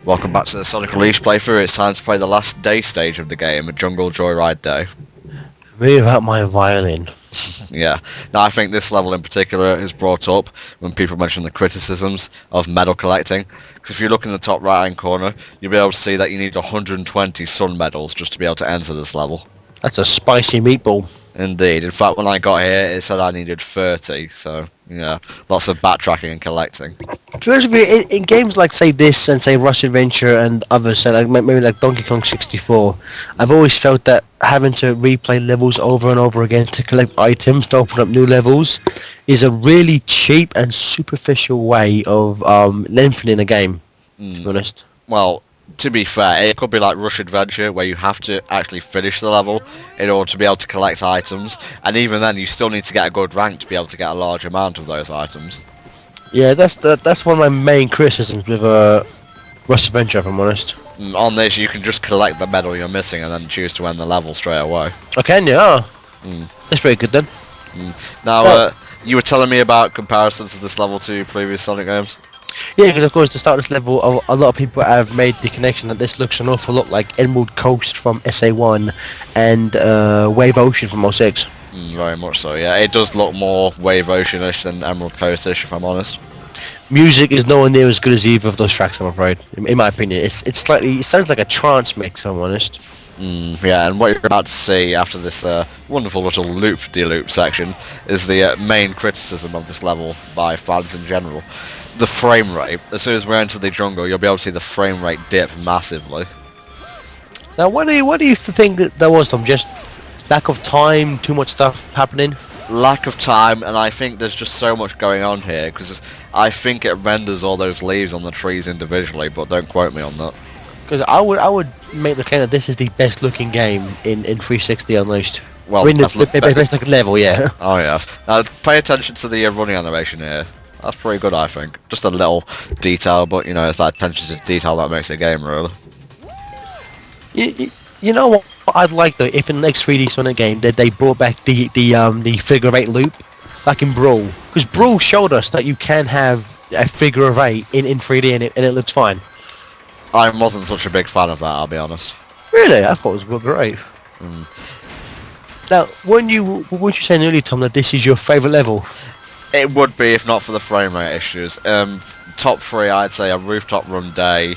Welcome back to the Sonic Unleashed playthrough. It's time to play the last day stage of the game, a Jungle Joyride Day. Move out my violin. Yeah. Now I think this level in particular is brought up when people mention the criticisms of medal collecting. Because if you look in the top right hand corner, you'll be able to see that you need 120 sun medals just to be able to enter this level. That's a spicy meatball. Indeed. In fact, when I got here, it said I needed 30. So, yeah, lots of backtracking and collecting. To be honest with you, in games like say this and say Rush Adventure and others, say like maybe like Donkey Kong 64, I've always felt that having to replay levels over and over again to collect items to open up new levels is a really cheap and superficial way of lengthening a game. To be honest. Well, to be fair, it could be like Rush Adventure, where you have to actually finish the level in order to be able to collect items, and even then you still need to get a good rank to be able to get a large amount of those items. Yeah, that's one of my main criticisms with Rush Adventure, if I'm honest. On this, you can just collect the medal you're missing and then choose to end the level straight away. Oh, can you? Oh. That's pretty good then. Now, you were telling me about comparisons of this level to previous Sonic games? Yeah, because of course to start this level, a lot of people have made the connection that this looks an awful lot like Emerald Coast from SA1 and Wave Ocean from 06. Very much so, yeah. It does look more Wave Ocean-ish than Emerald Coast-ish, if I'm honest. Music is nowhere near as good as either of those tracks, I'm afraid. In my opinion, it sounds like a trance mix, if I'm honest. Yeah, and what you're about to see after this wonderful little loop-de-loop section is the main criticism of this level by fans in general. The frame rate. As soon as we enter the jungle, you'll be able to see the frame rate dip massively. Now, what do you think that was, Tom? Just lack of time, too much stuff happening? Lack of time, and I think there's just so much going on here, because I think it renders all those leaves on the trees individually, but don't quote me on that. Because I would make the claim that this is the best looking game in 360 Unleashed. Well, the best looking level, yeah. Oh yes. Now pay attention to the running animation here. That's pretty good, I think. Just a little detail, but you know, it's that attention to detail that makes a game, really. You know what I'd like though, if in the next 3D Sonic game that they brought back the figure of 8 loop, like in Brawl, because Brawl showed us that you can have a figure of 8 in 3D and it looks fine. I wasn't such a big fan of that, I'll be honest. Really, I thought it was great. Now, weren't you saying earlier, Tom, that this is your favourite level? It would be if not for the frame rate issues. Top 3, I'd say a Rooftop Run Day,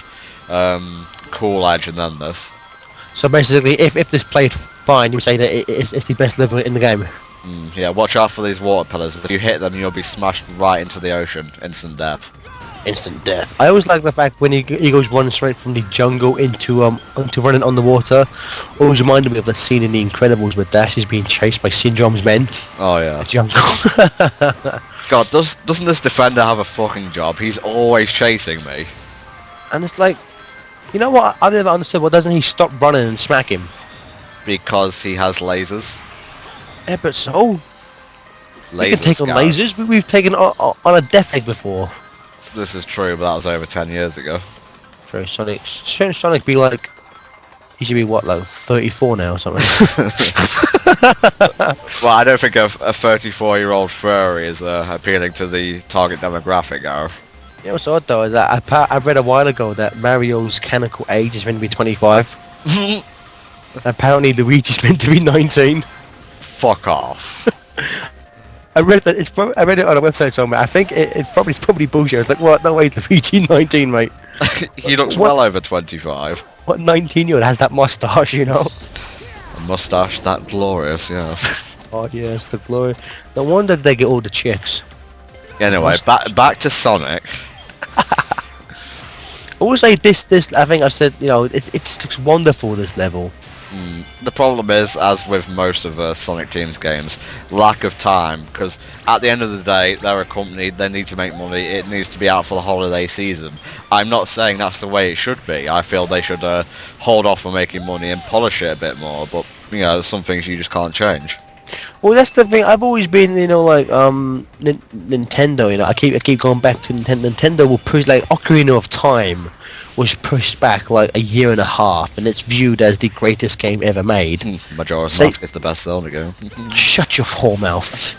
Cool Edge, and then this. So basically, if this played fine, you would say that it's the best level in the game. Yeah, watch out for these water pillars. If you hit them, you'll be smashed right into the ocean. Instant death. Instant death. I always like the fact when he goes running straight from the jungle into running on the water. Always reminded me of the scene in The Incredibles where Dash is being chased by Syndrome's men. Oh yeah. The jungle. God, doesn't this defender have a fucking job? He's always chasing me. And it's like, you know what? I've never understood. Why doesn't he stop running and smack him? Because he has lasers. Yeah, but so we can take on Scout. lasers. We've taken on a Death Egg before. This is true, but that was over 10 years ago. So shouldn't Sonic be like? He should be what, like 34 now or something. Well, I don't think a 34-year-old furry is appealing to the target demographic, Gareth. Yeah, what's odd though is that I read a while ago that Mario's canonical age is meant to be 25. Apparently Luigi's meant to be 19. Fuck off. I read that I read it on a website somewhere. I think it's probably bullshit. I was like, what? No way, Luigi 19, mate. He looks well over 25. What 19-year-old has that mustache? You know. A mustache that glorious, yes. Oh yes, the glory. No wonder they get all the chicks. Anyway, back to Sonic. I will say this. I think I said, you know, it just looks wonderful. This level. The problem is, as with most of Sonic Team's games, lack of time, because at the end of the day, they're a company, they need to make money, it needs to be out for the holiday season. I'm not saying that's the way it should be. I feel they should hold off on making money and polish it a bit more, but, you know, there's some things you just can't change. Well, that's the thing. I've always been, you know, like Nintendo. You know, I keep going back to Nintendo. Nintendo will push like Ocarina of Time was pushed back like a year and a half, and it's viewed as the greatest game ever made. Majora's Mask is the best Zelda game. Shut your whore mouth.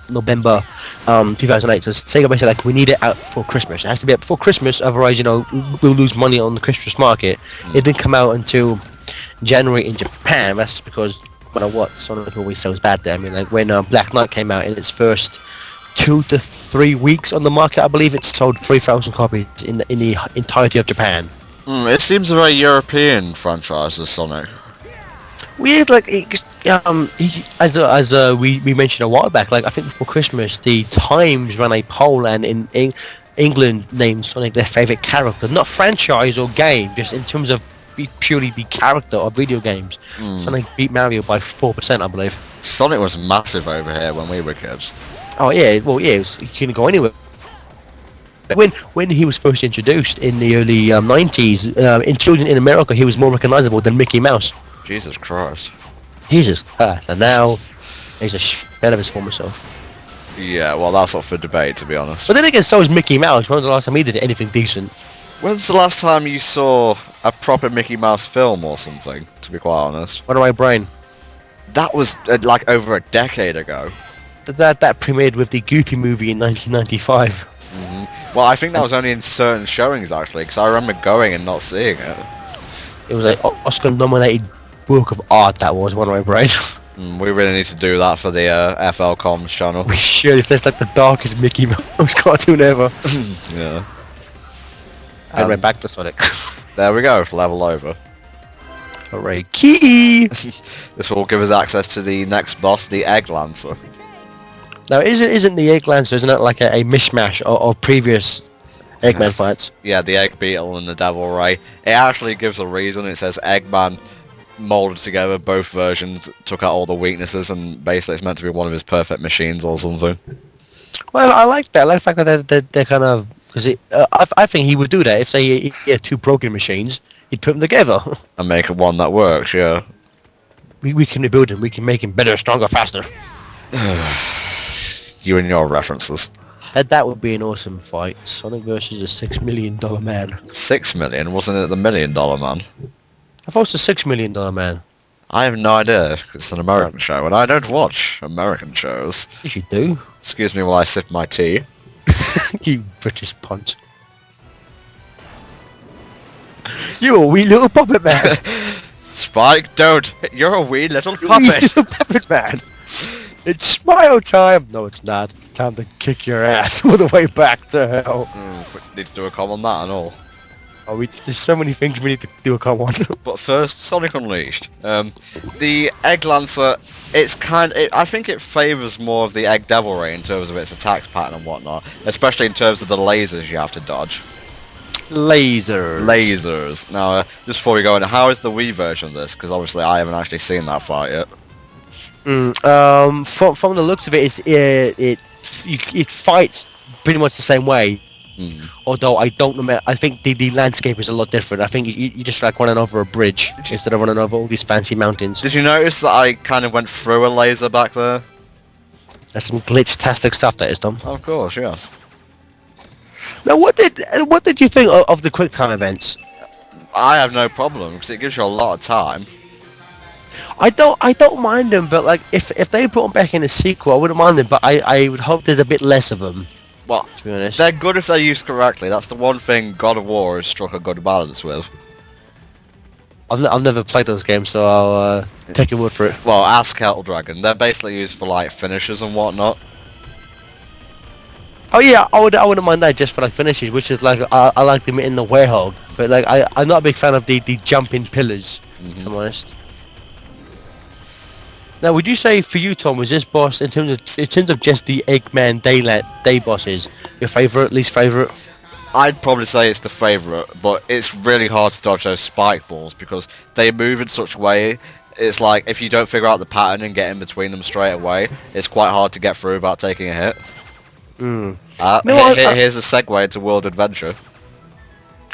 November 2008. So Sega basically like, we need it out for Christmas. It has to be out before Christmas, otherwise, we'll lose money on the Christmas market. It didn't come out until January in Japan. That's just because, Sonic always sells bad there. I mean, like when Black Knight came out in its first 2 to 3 weeks on the market, I believe it sold 3,000 copies in the entirety of Japan. It seems a very European franchise, this Sonic. Weird, like we mentioned a while back. Like I think before Christmas, the Times ran a poll, and in England named Sonic their favorite character, not franchise or game, just in terms of purely the character of video games. Sonic beat Mario by 4%, I believe. Sonic was massive over here when we were kids. Oh yeah, well yeah, he couldn't go anywhere. When he was first introduced in the early 90s, in children in America, he was more recognizable than Mickey Mouse. Jesus Christ. Jesus Christ, and now he's a shell of his former self. Yeah, well, that's up for debate, to be honest. But then again, so is Mickey Mouse. When was the last time he did anything decent? When's the last time you saw a proper Mickey Mouse film or something, to be quite honest? What do I brain? That was, like, over a decade ago. That premiered with the Goofy movie in 1995. Well, I think that was only in certain showings, actually, because I remember going and not seeing it. It was an Oscar-nominated work of art, that was, one of my brain. We really need to do that for the FL-Comms channel. We should. It's just like the darkest Mickey Mouse cartoon ever. Yeah. And we're back to Sonic. There we go, level over. Hooray. Key! This will give us access to the next boss, the Egg Lancer. Now, isn't the Egg Lancer, isn't it like a mishmash of previous Eggman fights? Yeah, the Egg Beetle and the Devil Ray. It actually gives a reason. It says Eggman molded together both versions, took out all the weaknesses, and basically it's meant to be one of his perfect machines or something. Well, I like that. I like the fact that they're kind of... Because I think he would do that. If, say, he had two broken machines, he'd put them together. And make one that works, yeah. We can rebuild him. We can make him better, stronger, faster. You and your references. That would be an awesome fight. Sonic versus a $6 million man. 6 million? Wasn't it the $1 Million Man? I thought it was a $6 million man. I have no idea. It's an American show, and I don't watch American shows. Yes, you do. Excuse me while I sip my tea. You British punt. You're a wee little puppet man. Spike, don't! You're a wee little Wee puppet! little puppet man. It's smile time. No, it's not. It's time to kick your ass all the way back to hell. Need to do a comment on that and all. Oh, there's so many things we need to do a comment on. But first, Sonic Unleashed. The Egg Lancer, I think it favours more of the Egg Devil Ray in terms of its attacks pattern and whatnot, especially in terms of the lasers you have to dodge. Lasers. Now, just before we go in, how is the Wii version of this? Because obviously I haven't actually seen that fight yet. From the looks of it, it fights pretty much the same way. Although I don't remember, I think the landscape is a lot different. I think you just like running over a bridge instead of running over all these fancy mountains. Did you notice that I kind of went through a laser back there? That's some glitch-tastic stuff that is done. Of course, yes. Now, what did you think of the QuickTime events? I have no problem because it gives you a lot of time. I don't mind them, but like if they put them back in a sequel, I wouldn't mind them. But I would hope there's a bit less of them. Well, to be honest, they're good if they're used correctly. That's the one thing God of War has struck a good balance with. I've never played those games, so I'll take your word for it. Well, ask Kettle Dragon. They're basically used for like finishes and whatnot. Oh yeah, I wouldn't mind that just for like finishes, which is like I like them in the Werehog, but like I'm not a big fan of the jumping pillars. If I'm honest. Now, would you say for you, Tom, was this boss in terms of just the Eggman day bosses your favourite, least favourite? I'd probably say it's the favourite, but it's really hard to dodge those spike balls because they move in such a way. It's like if you don't figure out the pattern and get in between them straight away, it's quite hard to get through without taking a hit. Here's a segue into World Adventure.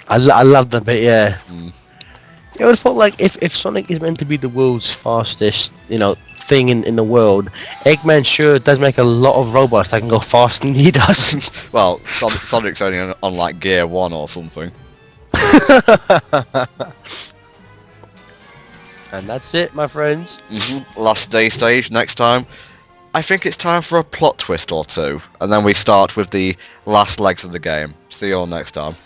I love that bit, yeah. I would have thought like if Sonic is meant to be the world's fastest, thing in the world, Eggman sure does make a lot of robots that can go faster than he does. Well, Sonic's only on like Gear 1 or something. And that's it, my friends. Last day stage next time. I think it's time for a plot twist or two, and then we start with the last legs of the game. See you all next time.